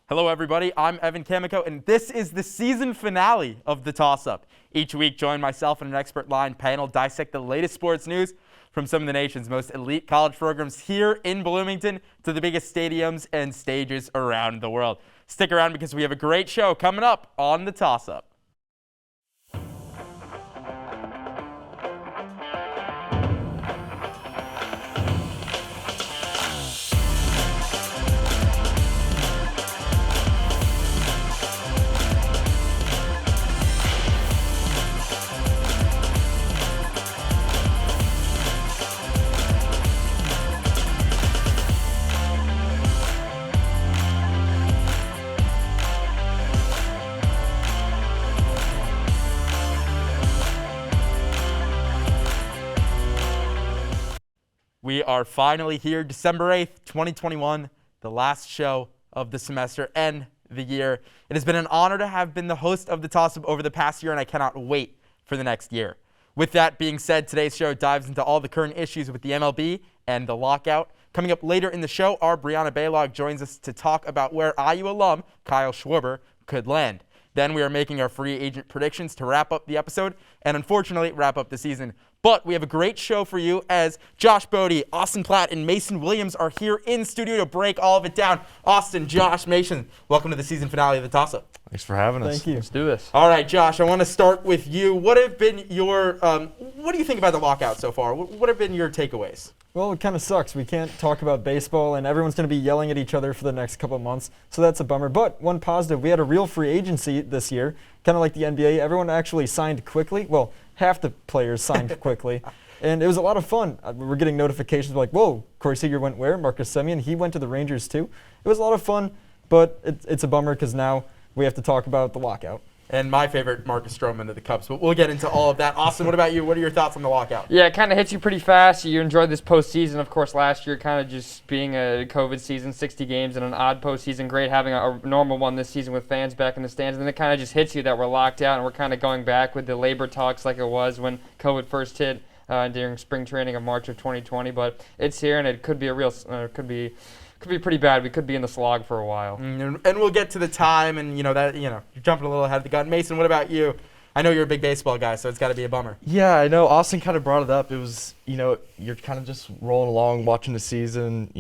Hello, everybody. I'm Evan Kamiko, and this is the season finale of the Toss Up. Each week, join myself and an expert-line panel dissect the latest sports news from some of the nation's most elite college programs here in Bloomington to the biggest stadiums and stages around the world. Stick around because we have a great show coming up on the Toss Up. We are finally here, December 8th, 2021, the last show of the semester and the year. It has been an honor to have been the host of the Toss-Up over the past year, and I cannot wait for the next year. With that being said, today's show dives into all the current issues with the MLB and the lockout. Coming up later in the show, our Brianna Baylog joins us to talk about where IU alum Kyle Schwarber could land. Then we are making our free agent predictions to wrap up the episode and unfortunately wrap up the season. But we have a great show for you as Josh Bodie, Austin Platt, and Mason Williams are here in studio to break all of it down. Austin, Josh, Mason, welcome to the season finale of the Toss-Up. Thanks for having us. Thank you. Let's do this. All right, Josh, I want to start with you. What have been your, what do you think about the lockout so far? What have been your takeaways? Well, it kind of sucks. We can't talk about baseball, and everyone's going to be yelling at each other for the next couple of months, so that's a bummer. But one positive, we had a real free agency this year, kind of like the NBA. Everyone actually signed quickly. Well, half the players signed quickly, and it was a lot of fun. We're getting notifications like, whoa, Corey Seager went where? Marcus Semien, he went to the Rangers too. It was a lot of fun, but it's a bummer because now we have to talk about the lockout. And my favorite, Marcus Stroman of the Cubs. But we'll get into all of that. Austin, what about you? What are your thoughts on the lockout? Yeah, it kind of hits you pretty fast. You enjoyed this postseason, of course, last year, kind of just being a COVID season, 60 games and an odd postseason. Great having a normal one this season with fans back in the stands. And then it kind of just hits you that we're locked out and we're kind of going back with the labor talks like it was when COVID first hit during spring training of March of 2020. But it's here, and it could be a real, could be pretty bad. We could be in the slog for a while. And we'll get to the time, and you're jumping a little ahead of the gun. Mason, what about you? I know you're a big baseball guy, so it's got to be a bummer. Yeah, I know. Austin kind of brought it up. It was, you're kind of just rolling along, watching the season,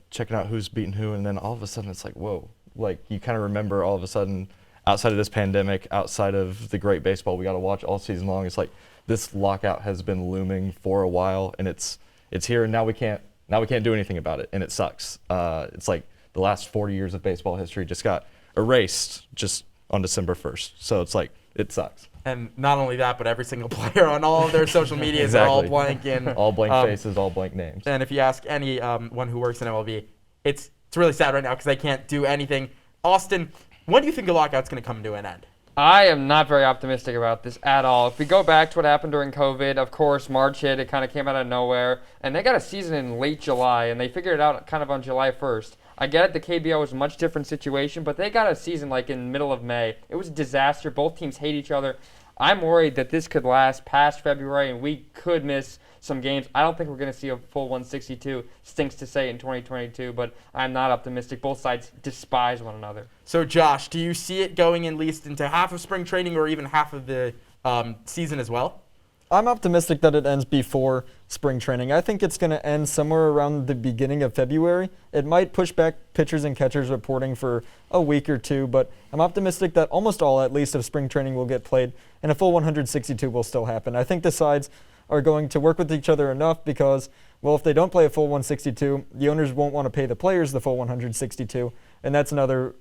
checking out who's beating who, and then all of a sudden it's like, whoa. Like, you kind of remember all of a sudden, outside of this pandemic, outside of the great baseball we got to watch all season long, it's like this lockout has been looming for a while, and it's here, and now we can't do anything about it, and it sucks. It's like the last 40 years of baseball history just got erased just on December 1st. So it's like, it sucks. And not only that, but every single player on all of their social medias are all blank. And, all blank faces, all blank names. And if you ask anyone who works in MLB, it's really sad right now because they can't do anything. Austin, when do you think the lockout's going to come to an end? I am not very optimistic about this at all. If we go back to what happened during COVID, of course, March hit, it kind of came out of nowhere, and they got a season in late July, and they figured it out kind of on July 1st. I get it, the KBO was a much different situation, but they got a season like in the middle of May. It was a disaster. Both teams hate each other. I'm worried that this could last past February, and we could miss some games. I don't think we're going to see a full 162. Stinks to say in 2022, but I'm not optimistic. Both sides despise one another. So, Josh, do you see it going at least into half of spring training or even half of the season as well? I'm optimistic that it ends before spring training. I think it's going to end somewhere around the beginning of February. It might push back pitchers and catchers reporting for a week or two, but I'm optimistic that almost all, at least, of spring training will get played, and a full 162 will still happen. I think the sides are going to work with each other enough because, well, if they don't play a full 162, the owners won't want to pay the players the full 162, and that's another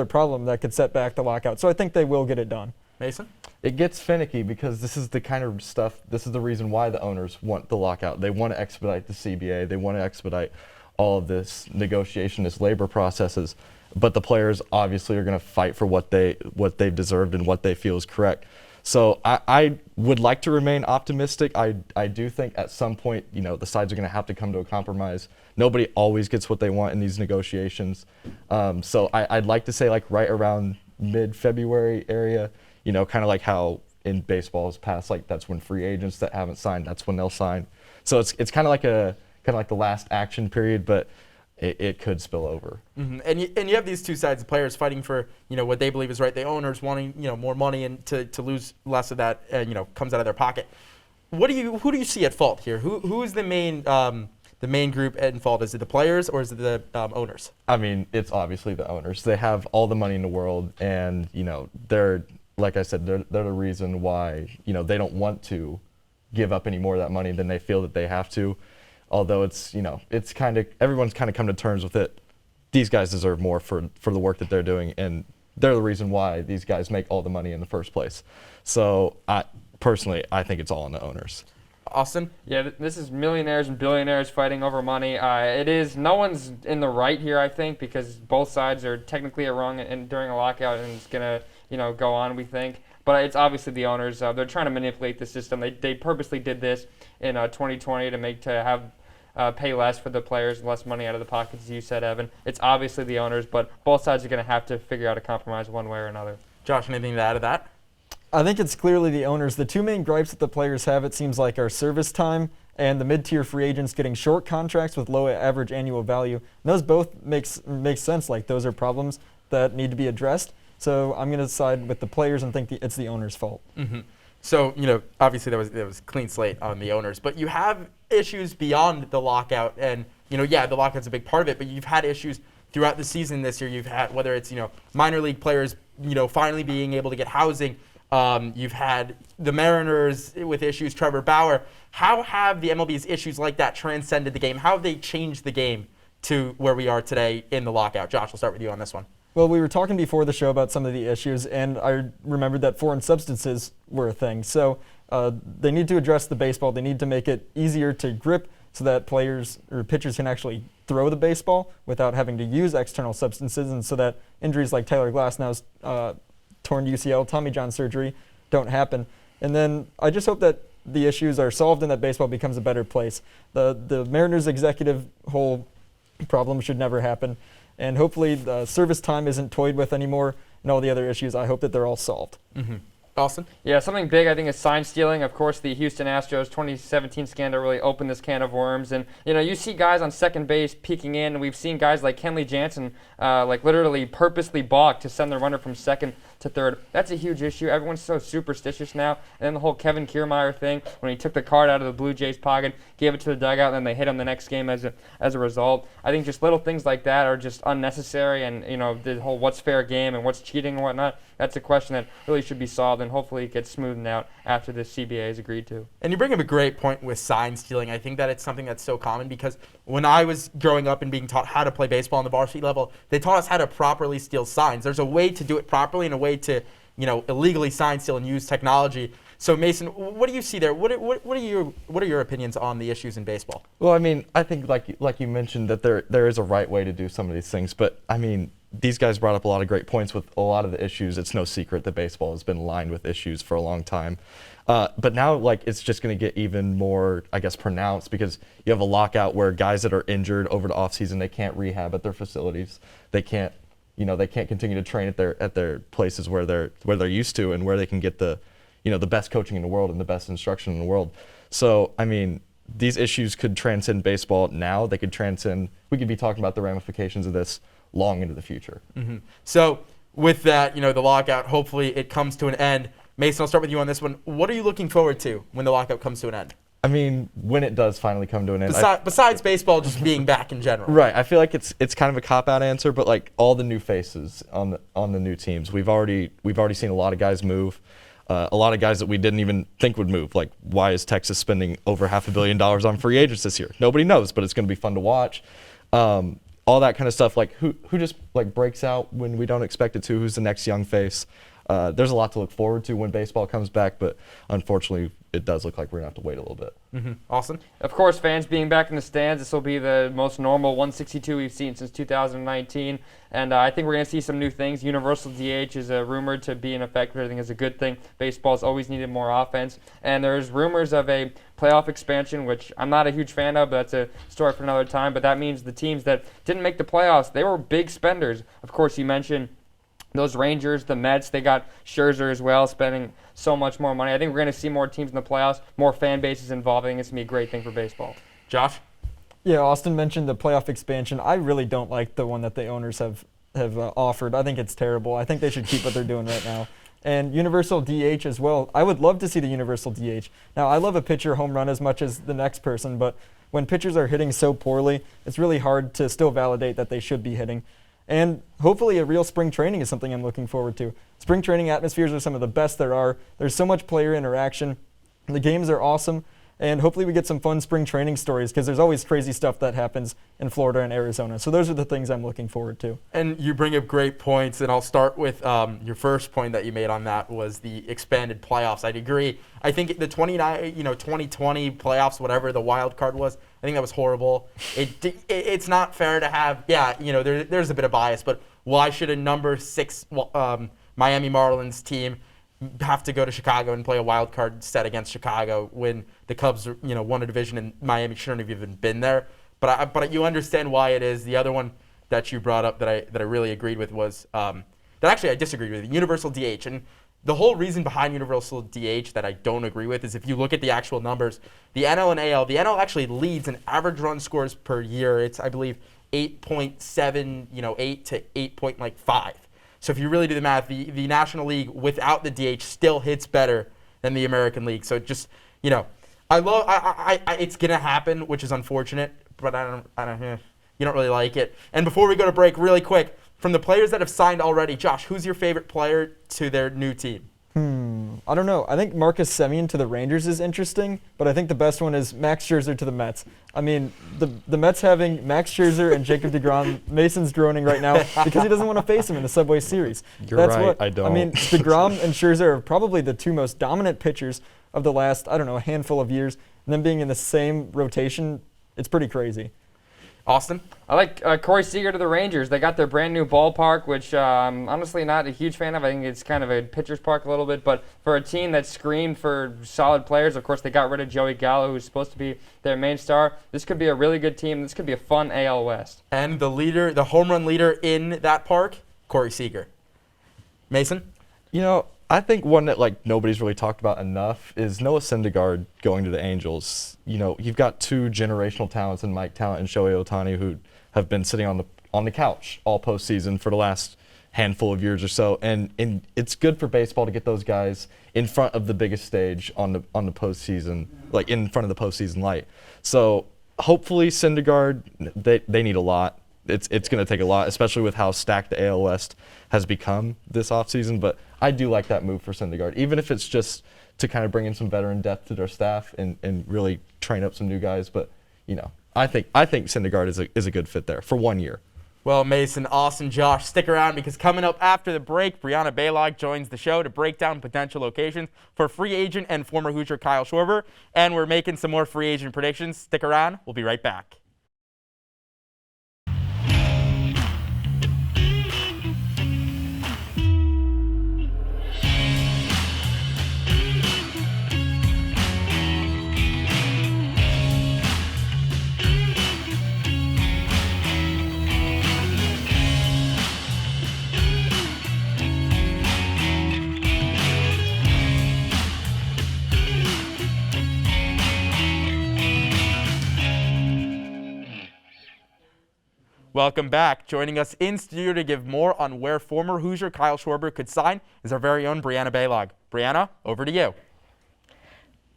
problem that could set back the lockout. So I think they will get it done. Mason? It gets finicky because this is the kind of stuff, this is the reason why the owners want the lockout. They want to expedite the CBA. They want to expedite all of this negotiation, this labor processes. But the players obviously are going to fight for what they've deserved and what they feel is correct. So I would like to remain optimistic. I do think at some point, the sides are going to have to come to a compromise. Nobody always gets what they want in these negotiations. So I'd like to say like right around mid-February area, kind of like how in baseball's past, like that's when free agents that haven't signed, that's when they'll sign. So it's kind of like the last action period, but it could spill over. Mm-hmm. And you have these two sides of players fighting for what they believe is right. The owners wanting more money and to lose less of that comes out of their pocket. Who do you see at fault here? Who is the main group in fault? Is it the players or is it the owners? I mean, it's obviously the owners. They have all the money in the world, and they're, like I said, they're the reason why they don't want to give up any more of that money than they feel that they have to. Although it's kind of, everyone's kind of come to terms with it. These guys deserve more for the work that they're doing, and they're the reason why these guys make all the money in the first place. So personally, I think it's all on the owners. Austin? Yeah, this is millionaires and billionaires fighting over money. It is, no one's in the right here, I think, because both sides are technically wrong during a lockout, and it's going to go on, we think. But it's obviously the owners. They're trying to manipulate the system. They purposely did this in 2020 to pay less for the players, less money out of the pockets, as you said, Evan. It's obviously the owners, but both sides are going to have to figure out a compromise one way or another. Josh, anything to add to that? I think it's clearly the owners. The two main gripes that the players have, it seems like, are service time and the mid-tier free agents getting short contracts with low average annual value. And those both makes sense. Like, those are problems that need to be addressed. So I'm going to side with the players and think it's the owners' fault. Mm-hmm. So, obviously there was clean slate on the owners, but you have issues beyond the lockout, and, the lockout's a big part of it, but you've had issues throughout the season this year. You've had, whether it's, minor league players, finally being able to get housing. You've had the Mariners with issues, Trevor Bauer. How have the MLB's issues like that transcended the game? How have they changed the game to where we are today in the lockout? Josh, we'll start with you on this one. Well, we were talking before the show about some of the issues, and I remembered that foreign substances were a thing. So they need to address the baseball. They need to make it easier to grip so that players or pitchers can actually throw the baseball without having to use external substances, and so that injuries like Tyler Glasnow's torn UCL, Tommy John surgery don't happen. And then I just hope that the issues are solved and that baseball becomes a better place. The Mariners executive whole problem should never happen. And hopefully the service time isn't toyed with anymore, and all the other issues. I hope that they're all solved. Mm-hmm. Austin? Yeah, something big I think is sign stealing. Of course, the Houston Astros 2017 scandal really opened this can of worms. And, you see guys on second base peeking in, and we've seen guys like Kenley Jansen literally purposely balk to send the runner from second to third. That's a huge issue. Everyone's so superstitious now. And then the whole Kevin Kiermaier thing, when he took the card out of the Blue Jays pocket, gave it to the dugout, and then they hit him the next game as a result. I think just little things like that are just unnecessary, and, the whole what's fair game and what's cheating and whatnot, that's a question that really should be solved, and hopefully it gets smoothed out after the CBA is agreed to. And you bring up a great point with sign stealing. I think that it's something that's so common because when I was growing up and being taught how to play baseball on the varsity level, they taught us how to properly steal signs. There's a way to do it properly and a way to, illegally sign steal and use technology. So Mason, what do you see there? What are your opinions on the issues in baseball? Well, I mean, I think like you mentioned that there is a right way to do some of these things, but I mean, these guys brought up a lot of great points with a lot of the issues. It's no secret that baseball has been lined with issues for a long time. But now, it's just going to get even more, I guess, pronounced because you have a lockout where guys that are injured over the offseason, they can't rehab at their facilities. They can't continue to train at their places where they're used to and where they can get the best coaching in the world and the best instruction in the world. So, I mean, these issues could transcend baseball now. We could be talking about the ramifications of this long into the future. Mm-hmm. So with that, the lockout, hopefully it comes to an end. Mason, I'll start with you on this one. What are you looking forward to when the lockout comes to an end? I mean, when it does finally come to an end. Besides baseball just being back in general. Right. I feel like it's kind of a cop-out answer, but all the new faces on the new teams, we've already seen a lot of guys move. A lot of guys that we didn't even think would move. Like, why is Texas spending over $500 million on free agents this year? Nobody knows, but it's going to be fun to watch. All that kind of stuff. Like, who just breaks out when we don't expect it to? Who's the next young face? There's a lot to look forward to when baseball comes back, but unfortunately, it does look like we're going to have to wait a little bit. Mm-hmm. Austin? Of course, fans being back in the stands, this will be the most normal 162 we've seen since 2019. And I think we're going to see some new things. Universal DH is rumored to be in effect, which I think is a good thing. Baseball's always needed more offense. And there's rumors of a playoff expansion, which I'm not a huge fan of, but that's a story for another time. But that means the teams that didn't make the playoffs, they were big spenders. Of course, you mentioned those Rangers, the Mets, they got Scherzer as well, spending so much more money. I think we're going to see more teams in the playoffs, more fan bases involved. I think it's going to be a great thing for baseball. Josh? Yeah, Austin mentioned the playoff expansion. I really don't like the one that the owners have offered. I think it's terrible. I think they should keep what they're doing right now. And universal DH as well. I would love to see the universal DH. Now, I love a pitcher home run as much as the next person, but when pitchers are hitting so poorly, it's really hard to still validate that they should be hitting. And hopefully a real spring training is something I'm looking forward to. Spring training atmospheres are some of the best there are. There's so much player interaction. The games are awesome. And hopefully we get some fun spring training stories because there's always crazy stuff that happens in Florida and Arizona. So those are the things I'm looking forward to. And you bring up great points, and I'll start with your first point that you made on that was the expanded playoffs. I'd agree. I think the 2020 playoffs, whatever the wild card was, I think that was horrible. It's not fair to have, there's a bit of bias, but why should a number 6 Miami Marlins team have to go to Chicago and play a wild card set against Chicago when the Cubs, won a division and Miami shouldn't have even been there? But you understand why it is. The other one that you brought up that I really agreed with was that actually I disagreed with, universal DH. And the whole reason behind universal DH that I don't agree with is if you look at the actual numbers, the NL and AL, the NL actually leads in average run scores per year. It's, I believe, 8.7, 8 to 8.5. So if you really do the math, the National League without the DH still hits better than the American League. So just, it's gonna happen, which is unfortunate, but I don't, you don't really like it. And before we go to break, really quick, from the players that have signed already, Josh, who's your favorite player to their new team? I don't know. I think Marcus Semien to the Rangers is interesting, but I think the best one is Max Scherzer to the Mets. I mean, the Mets having Max Scherzer and Jacob deGrom, Mason's droning right now because he doesn't want to face him in the Subway Series. You're right, I don't. I mean, deGrom and Scherzer are probably the two most dominant pitchers of the last, a handful of years. And them being in the same rotation, it's pretty crazy. Austin? I like Corey Seager to the Rangers. They got their brand new ballpark, which I'm honestly not a huge fan of. I think it's kind of a pitcher's park a little bit. But for a team that screamed for solid players, of course, they got rid of Joey Gallo, who's supposed to be their main star. This could be a really good team. This could be a fun AL West. And the home run leader in that park, Corey Seager. Mason? I think one that nobody's really talked about enough is Noah Syndergaard going to the Angels. You've got two generational talents in Mike Talent and Shohei Ohtani who have been sitting on the couch all postseason for the last handful of years or so, and it's good for baseball to get those guys in front of the biggest stage on the postseason, in front of the postseason light. So hopefully Syndergaard, they need a lot. It's going to take a lot, especially with how stacked the AL West has become this offseason. But I do like that move for Syndergaard, even if it's just to kind of bring in some veteran depth to their staff and really train up some new guys. But, I think Syndergaard is a good fit there for 1 year. Well, Mason, Austin, Josh, stick around because coming up after the break, Brianna Baylog joins the show to break down potential locations for free agent and former Hoosier Kyle Schwarber. And we're making some more free agent predictions. Stick around. We'll be right back. Welcome back. Joining us in studio to give more on where former Hoosier Kyle Schwarber could sign is our very own Brianna Baylog. Brianna, over to you.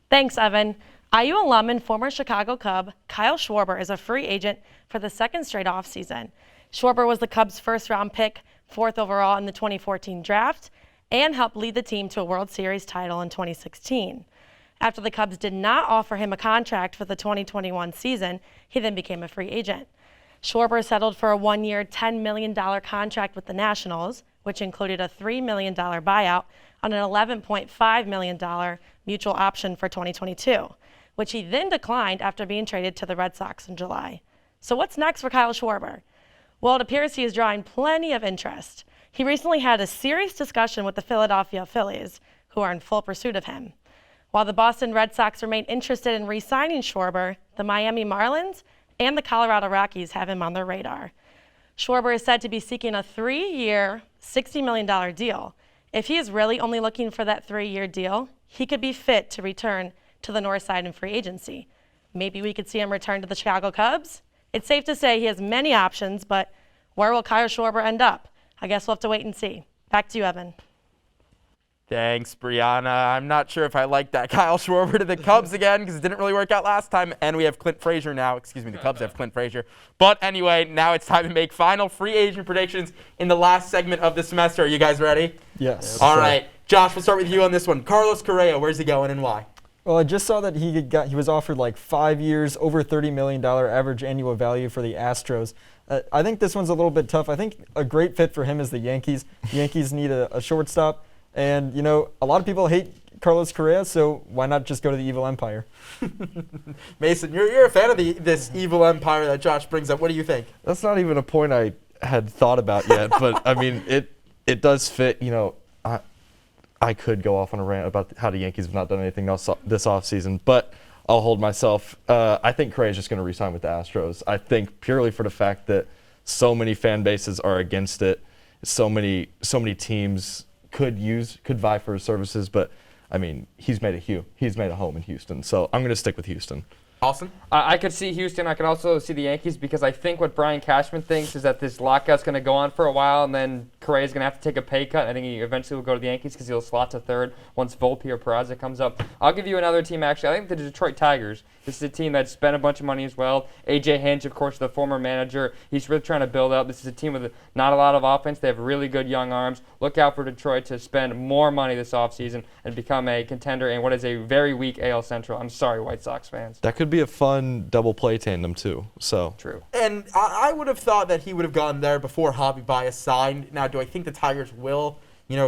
Thanks, Evan. IU alum and former Chicago Cub Kyle Schwarber is a free agent for the second straight offseason. Schwarber was the Cubs' first-round pick, 4th overall in the 2014 draft, and helped lead the team to a World Series title in 2016. After the Cubs did not offer him a contract for the 2021 season, he then became a free agent. Schwarber settled for a 1-year, $10 million contract with the Nationals, which included a $3 million buyout on an $11.5 million mutual option for 2022, which he then declined after being traded to the Red Sox in July. So what's next for Kyle Schwarber? Well, it appears he is drawing plenty of interest. He recently had a serious discussion with the Philadelphia Phillies, who are in full pursuit of him. While the Boston Red Sox remain interested in re-signing Schwarber, the Miami Marlins and the Colorado Rockies have him on their radar. Schwarber is said to be seeking a 3-year, $60 million deal. If he is really only looking for that 3-year deal, he could be fit to return to the north side in free agency. Maybe we could see him return to the Chicago Cubs. It's safe to say he has many options, but where will Kyle Schwarber end up? I guess we'll have to wait and see. Back to you, Evan. Thanks, Brianna. I'm not sure if I like that Kyle Schwarber to the Cubs again because it didn't really work out last time, and we have Clint Frazier now. Excuse me, the Cubs have Clint Frazier. But anyway, now it's time to make final free agent predictions in the last segment of the semester. Are you guys ready? Yes. All right. Josh, we'll start with you on this one. Carlos Correa, where's he going and why? Well, I just saw that he was offered like 5 years, over $30 million average annual value for the Astros. I think this one's a little bit tough. I think a great fit for him is the Yankees. The Yankees need a shortstop. And, you know, a lot of people hate Carlos Correa, so why not just go to the evil empire? Mason, you're a fan of this evil empire that Josh brings up. What do you think? That's not even a point I had thought about yet, but I mean, it does fit. You know, I could go off on a rant about how the Yankees have not done anything else this offseason, but I'll hold myself. I think Correa is just going to re-sign with the Astros. I think purely for the fact that so many fan bases are against it. So many teams could vie for his services, but I mean, he's made a home in Houston, so I'm going to stick with Houston. Austin? I could see Houston. I could also see the Yankees because I think what Brian Cashman thinks is that this lockout's going to go on for a while, and then Correa's going to have to take a pay cut. I think he eventually will go to the Yankees because he'll slot to third once Volpe or Peraza comes up. I'll give you another team, actually. I think the Detroit Tigers. This is a team that spent a bunch of money as well. A.J. Hinch, of course, the former manager. He's really trying to build up. This is a team with not a lot of offense. They have really good young arms. Look out for Detroit to spend more money this offseason and become a contender in what is a very weak AL Central. I'm sorry, White Sox fans. That could be a fun double play tandem too. So true. And I would have thought that he would have gone there before Javi Baez signed. Now, do I think the Tigers will,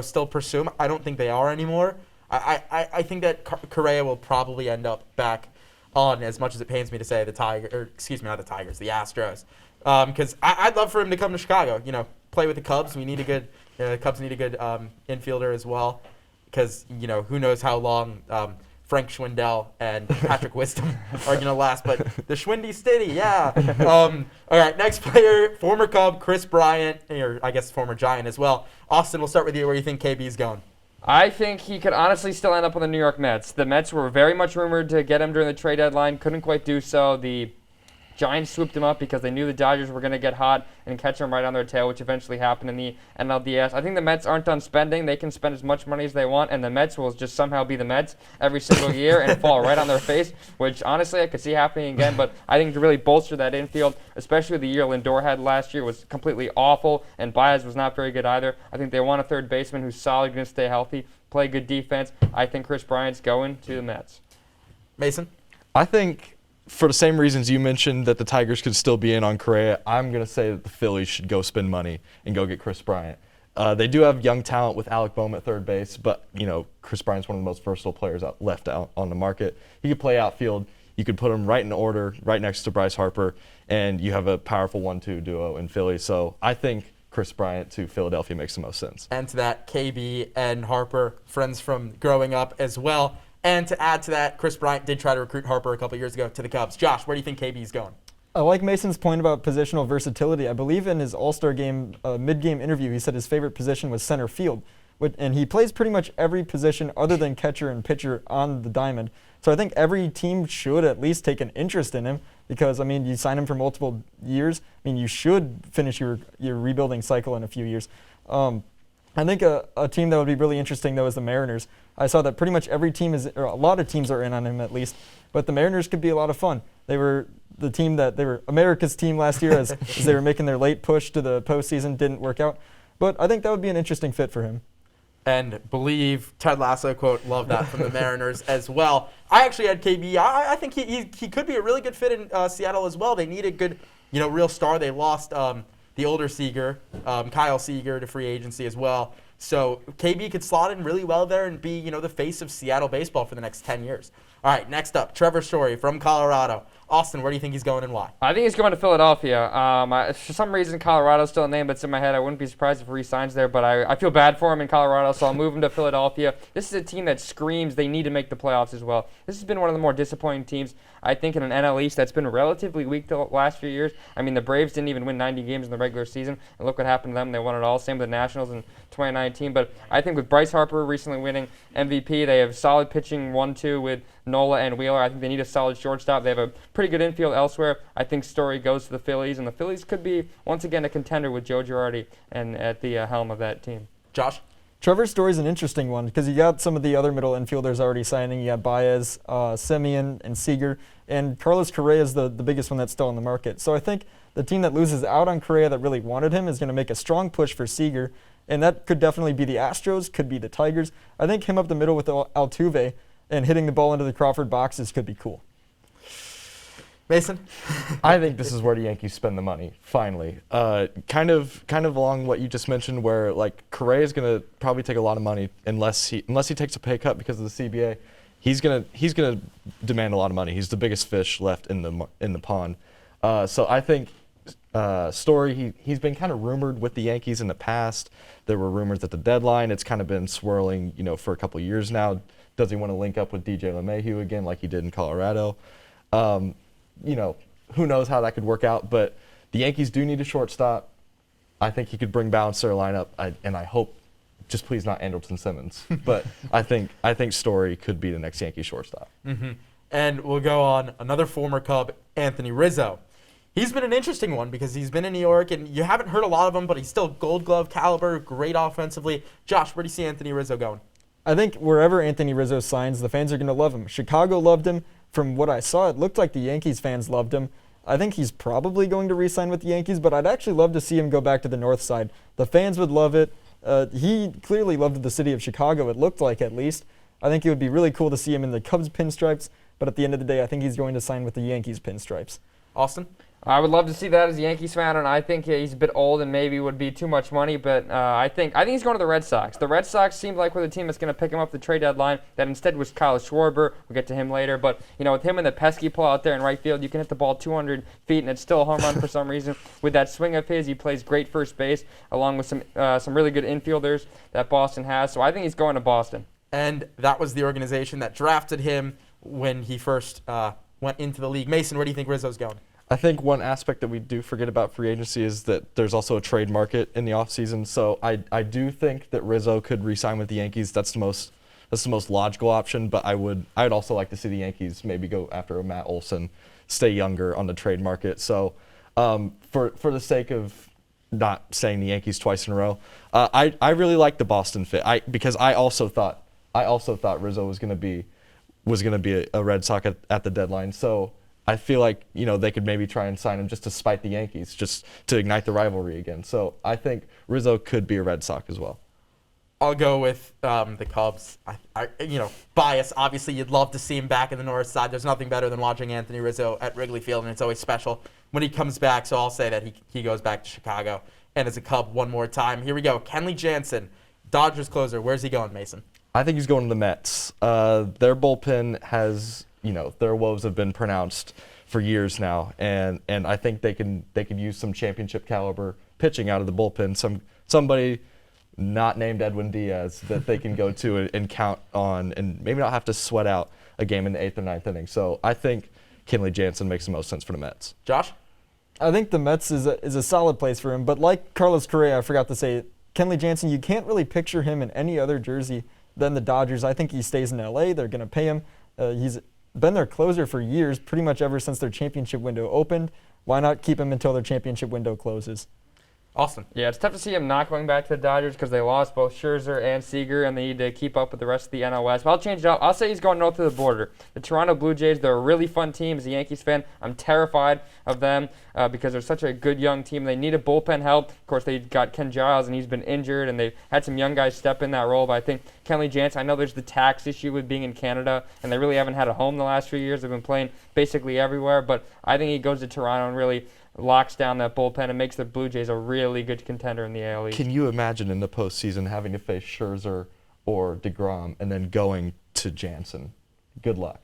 still pursue him? I don't think they are anymore. I think that Correa will probably end up back on, as much as it pains me to say, the Astros. Because I'd love for him to come to Chicago. Play with the Cubs. We need a good. The Cubs need a good infielder as well. Because who knows how long Frank Schwindel and Patrick Wisdom are going to last, but the Schwindy Stiddy, yeah. All right, next player, former Cub, Kris Bryant, or I guess former Giant as well. Austin, we'll start with you. Where do you think KB is going? I think he could honestly still end up on the New York Mets. The Mets were very much rumored to get him during the trade deadline, couldn't quite do so. The Giants swooped him up because they knew the Dodgers were going to get hot and catch him right on their tail, which eventually happened in the NLDS. I think the Mets aren't done spending. They can spend as much money as they want, and the Mets will just somehow be the Mets every single year and fall right on their face, which honestly I could see happening again. But I think to really bolster that infield, especially the year Lindor had last year, was completely awful, and Baez was not very good either. I think they want a third baseman who's solid, going to stay healthy, play good defense. I think Kris Bryant's going to the Mets. Mason? I think for the same reasons you mentioned that the Tigers could still be in on Correa, I'm going to say that the Phillies should go spend money and go get Kris Bryant. They do have young talent with Alec Boehm at third base, but, Kris Bryant's one of the most versatile players left out on the market. He could play outfield. You could put him right in order, right next to Bryce Harper, and you have a powerful 1-2 duo in Philly. So I think Kris Bryant to Philadelphia makes the most sense. And to that, KB and Harper, friends from growing up as well. And to add to that, Kris Bryant did try to recruit Harper a couple years ago to the Cubs. Josh, where do you think KB is going? I like Mason's point about positional versatility. I believe in his All-Star game mid-game interview, he said his favorite position was center field. And he plays pretty much every position other than catcher and pitcher on the diamond. So I think every team should at least take an interest in him because, you sign him for multiple years. You should finish your rebuilding cycle in a few years. I think a team that would be really interesting, though, is the Mariners. I saw that pretty much every team or a lot of teams are in on him at least, but the Mariners could be a lot of fun. They were America's team last year as they were making their late push to the postseason, didn't work out. But I think that would be an interesting fit for him. And believe Ted Lasso quote, love that from the Mariners as well. I actually had KB. I think he could be a really good fit in Seattle as well. They need a good, real star. They lost the older Seager, Kyle Seager, to free agency as well. So KB could slot in really well there and be, the face of Seattle baseball for the next 10 years. All right, next up, Trevor Story from Colorado. Austin, where do you think he's going and why? I think he's going to Philadelphia. For some reason, Colorado's still a name that's in my head. I wouldn't be surprised if he re-signs there, but I feel bad for him in Colorado, so I'll move him to Philadelphia. This is a team that screams they need to make the playoffs as well. This has been one of the more disappointing teams, I think, in an NL East that's been relatively weak the last few years. I mean, the Braves didn't even win 90 games in the regular season, and look what happened to them. They won it all. Same with the Nationals in 2019. But I think with Bryce Harper recently winning MVP, they have solid pitching 1-2 with Nola and Wheeler. I think they need a solid shortstop. They have a pretty good infield elsewhere. I think Story goes to the Phillies, and the Phillies could be, once again, a contender with Joe Girardi and at the helm of that team. Josh? Trevor Story's an interesting one because you got some of the other middle infielders already signing. You got Baez, Semien, and Seager, and Carlos Correa is the biggest one that's still on the market. So I think the team that loses out on Correa that really wanted him is going to make a strong push for Seager, and that could definitely be the Astros, could be the Tigers. I think him up the middle with Altuve and hitting the ball into the Crawford boxes could be cool. Mason? I think this is where the Yankees spend the money, finally. Kind of along what you just mentioned, where like Correa is going to probably take a lot of money unless he takes a pay cut because of the CBA. He's gonna demand a lot of money. He's the biggest fish left in the pond. So I think Story, he's been kind of rumored with the Yankees in the past. There were rumors at the deadline. It's kind of been swirling, for a couple of years now. Does he want to link up with DJ LeMahieu again like he did in Colorado? Who knows how that could work out, but the Yankees do need a shortstop. I think he could bring balance to their lineup, and I hope, just please not Andrelton Simmons, but I think Story could be the next Yankee shortstop. Mm-hmm. And we'll go on another former Cub, Anthony Rizzo. He's been an interesting one because he's been in New York, and you haven't heard a lot of him, but he's still Gold Glove caliber, great offensively. Josh, where do you see Anthony Rizzo going? I think wherever Anthony Rizzo signs, the fans are going to love him. Chicago loved him. From what I saw, it looked like the Yankees fans loved him. I think he's probably going to re-sign with the Yankees, but I'd actually love to see him go back to the north side. The fans would love it. He clearly loved the city of Chicago, it looked like at least. I think it would be really cool to see him in the Cubs pinstripes, but at the end of the day, I think he's going to sign with the Yankees pinstripes. Austin? I would love to see that as a Yankees fan, and I think he's a bit old and maybe would be too much money, but I think he's going to the Red Sox. The Red Sox seemed like were the team that's going to pick him up the trade deadline. That instead was Kyle Schwarber. We'll get to him later, but with him and the pesky pull out there in right field, you can hit the ball 200 feet and it's still a home run for some reason. With that swing of his, he plays great first base along with some really good infielders that Boston has. So I think he's going to Boston. And that was the organization that drafted him when he first went into the league. Mason, where do you think Rizzo's going? I think one aspect that we do forget about free agency is that there's also a trade market in the offseason. So I do think that Rizzo could re-sign with the Yankees. That's the most logical option. But I would also like to see the Yankees maybe go after a Matt Olson, stay younger on the trade market. So for the sake of not saying the Yankees twice in a row, I really like the Boston fit. Because I also thought Rizzo was going to be a Red Sox at the deadline. So I feel like they could maybe try and sign him just to spite the Yankees, just to ignite the rivalry again. So I think Rizzo could be a Red Sox as well. I'll go with the Cubs. Bias. Obviously, you'd love to see him back in the north side. There's nothing better than watching Anthony Rizzo at Wrigley Field, and it's always special when he comes back. So I'll say that he goes back to Chicago and is a Cub one more time. Here we go. Kenley Jansen, Dodgers closer. Where's he going, Mason? I think he's going to the Mets. Their bullpen has, their woes have been pronounced for years now, and I think they could use some championship caliber pitching out of the bullpen. Somebody not named Edwin Diaz that they can go to and count on, and maybe not have to sweat out a game in the 8th or 9th inning. So I think Kenley Jansen makes the most sense for the Mets. Josh? I think the Mets is a solid place for him, but like Carlos Correa, I forgot to say, Kenley Jansen, you can't really picture him in any other jersey than the Dodgers. I think he stays in LA. They're going to pay him. He's been their closer for years, pretty much ever since their championship window opened. Why not keep him until their championship window closes? Austin. Yeah, it's tough to see him not going back to the Dodgers because they lost both Scherzer and Seager, and they need to keep up with the rest of the NL West. But I'll change it up. I'll say he's going north of the border. The Toronto Blue Jays, they're a really fun team. As a Yankees fan, I'm terrified of them because they're such a good young team. They need a bullpen help. Of course, they got Ken Giles, and he's been injured, and they've had some young guys step in that role. But I think Kenley Jansen, I know there's the tax issue with being in Canada, and they really haven't had a home the last few years. They've been playing basically everywhere. But I think he goes to Toronto and really locks down that bullpen and makes the Blue Jays a really good contender in the AL East. Can you imagine in the postseason having to face Scherzer or DeGrom and then going to Jansen? Good luck.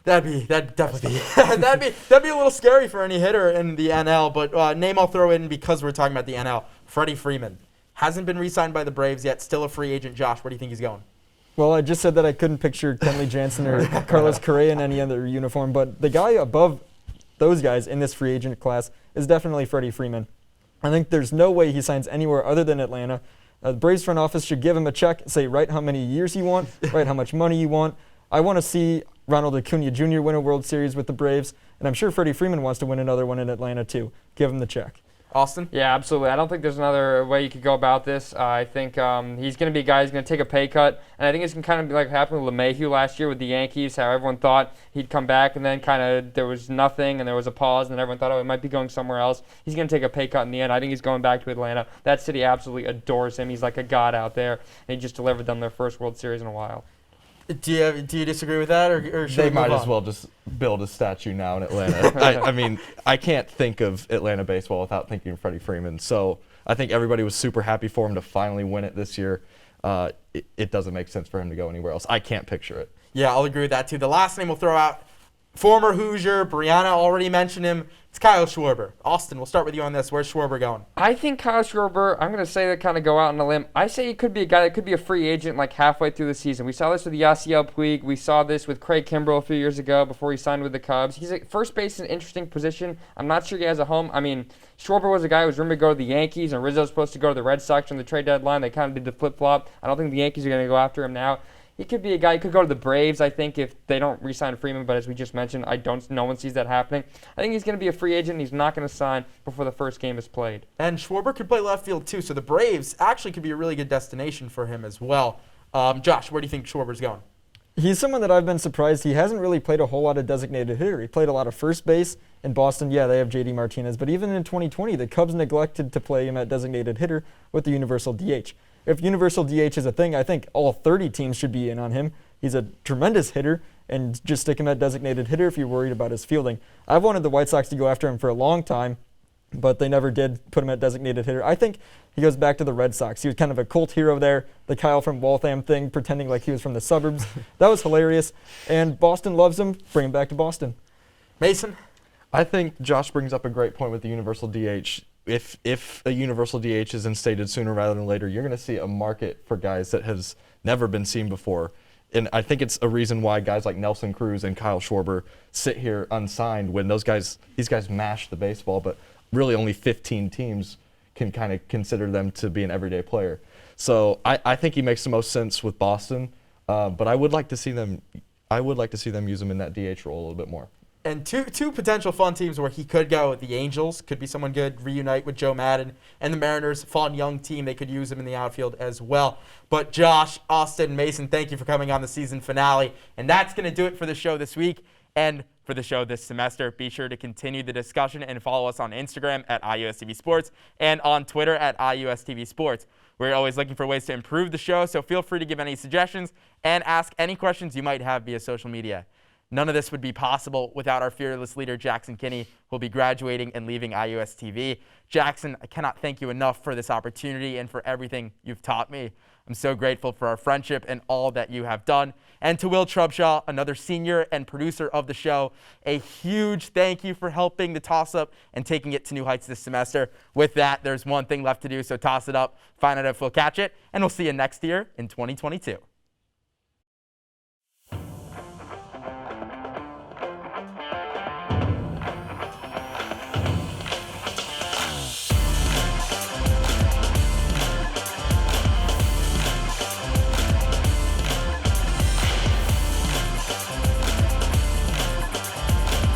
That'd definitely be that'd be a little scary for any hitter in the NL. But name I'll throw in because we're talking about the NL. Freddie Freeman hasn't been re-signed by the Braves yet. Still a free agent. Josh, where do you think he's going? Well, I just said that I couldn't picture Kenley Jansen or Carlos Correa in any other uniform, but the guy above those guys in this free agent class is definitely Freddie Freeman. I think there's no way he signs anywhere other than Atlanta. The Braves front office should give him a check, say write how many years you want, write how much money you want. I want to see Ronald Acuna Jr. win a World Series with the Braves, and I'm sure Freddie Freeman wants to win another one in Atlanta too. Give him the check. Austin? Yeah, absolutely. I don't think there's another way you could go about this. I think he's going to be a guy who's going to take a pay cut, and I think it's going to kind of be like what happened with LeMahieu last year with the Yankees, how everyone thought he'd come back, and then kind of there was nothing, and there was a pause, and everyone thought, oh, he might be going somewhere else. He's going to take a pay cut in the end. I think he's going back to Atlanta. That city absolutely adores him. He's like a god out there, and he just delivered them their first World Series in a while. Do you disagree with that, or should They we move might on? as well just build a statue now in Atlanta. I mean, I can't think of Atlanta baseball without thinking of Freddie Freeman. So I think everybody was super happy for him to finally win it this year. It doesn't make sense for him to go anywhere else. I can't picture it. Yeah, I'll agree with that too. The last name we'll throw out, former Hoosier, Brianna already mentioned him. It's Kyle Schwarber. Austin, we'll start with you on this. Where's Schwarber going? I think Kyle Schwarber, I'm going to say that kind of go out on a limb. I say he could be a guy that could be a free agent like halfway through the season. We saw this with Yasiel Puig. We saw this with Craig Kimbrell a few years ago before he signed with the Cubs. He's at first base in an interesting position. I'm not sure he has a home. I mean, Schwarber was a guy who was rumored to go to the Yankees, and Rizzo was supposed to go to the Red Sox on the trade deadline. They kind of did the flip-flop. I don't think the Yankees are going to go after him now. He could be a guy who could go to the Braves, I think, if they don't re-sign Freeman. But as we just mentioned, no one sees that happening. I think he's going to be a free agent, and he's not going to sign before the first game is played. And Schwarber could play left field too, so the Braves actually could be a really good destination for him as well. Josh, where do you think Schwarber's going? He's someone that I've been surprised. He hasn't really played a whole lot of designated hitter. He played a lot of first base. In Boston, yeah, they have J.D. Martinez. But even in 2020, the Cubs neglected to play him at designated hitter with the universal DH. If universal DH is a thing, I think all 30 teams should be in on him. He's a tremendous hitter, and just stick him at designated hitter if you're worried about his fielding. I've wanted the White Sox to go after him for a long time, but they never did put him at designated hitter. I think he goes back to the Red Sox. He was kind of a cult hero there, the Kyle from Waltham thing, pretending like he was from the suburbs. That was hilarious, and Boston loves him. Bring him back to Boston. Mason? I think Josh brings up a great point with the universal DH. If a universal DH is instated sooner rather than later, you're going to see a market for guys that has never been seen before. And I think it's a reason why guys like Nelson Cruz and Kyle Schwarber sit here unsigned when these guys mash the baseball, but really only 15 teams can kind of consider them to be an everyday player. So I think he makes the most sense with Boston, but I would like to see them use him in that DH role a little bit more. And two potential fun teams where he could go. The Angels could be someone good, reunite with Joe Madden. And the Mariners, fun young team, they could use him in the outfield as well. But Josh, Austin, Mason, thank you for coming on the season finale. And that's going to do it for the show this week and for the show this semester. Be sure to continue the discussion and follow us on Instagram at IUSTV Sports and on Twitter at IUSTV Sports. We're always looking for ways to improve the show, so feel free to give any suggestions and ask any questions you might have via social media. None of this would be possible without our fearless leader, Jackson Kinney, who will be graduating and leaving IUSTV. Jackson, I cannot thank you enough for this opportunity and for everything you've taught me. I'm so grateful for our friendship and all that you have done. And to Will Trubshaw, another senior and producer of the show, a huge thank you for helping the Toss Up and taking it to new heights this semester. With that, there's one thing left to do, so toss it up, find out if we'll catch it, and we'll see you next year in 2022.